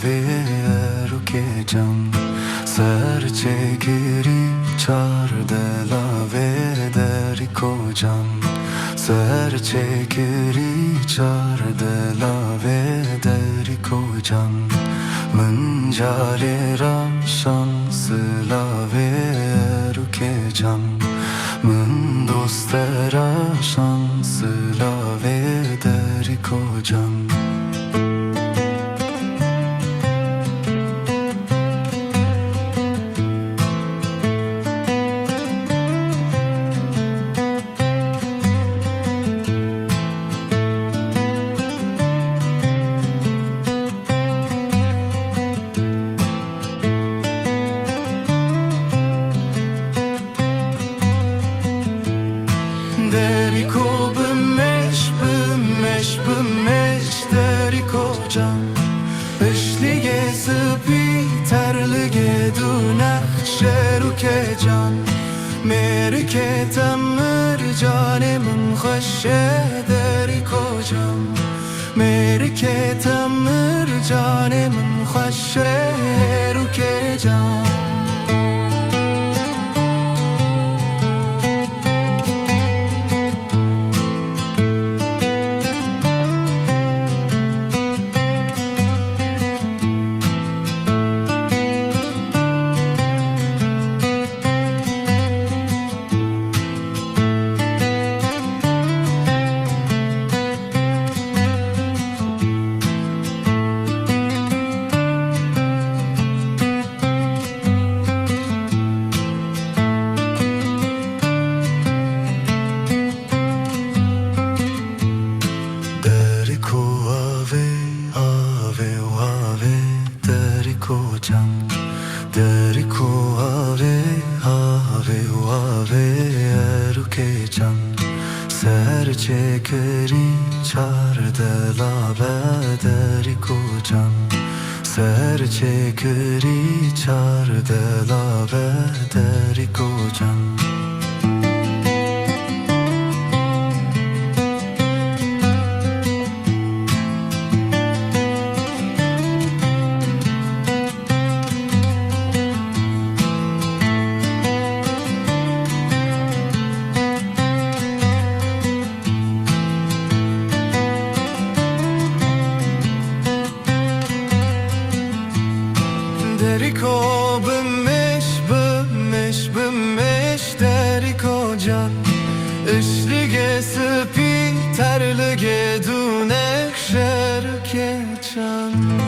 laveru ke can ser çekiri çarde lave deri kocan ser çekiri çarde lave deri kocan mıncale şansı laveru ke can mın dostera şansı lave deri kocan. Deriko bümmeş, bümmeş, bümmeş deriko can Işlige sıpi terlige dunak şeruke can Merike temir canemin haşe deriko can Merike temir canemin haşe ruke can. Deriko ave ave ave eruke can ser çekeri çarde lave deriko can ser çekeri çarde lave deriko can. Deriko bümmeş, bümmeş, bümmeş deriko can Işlige sıpi terlige dunek şerke can.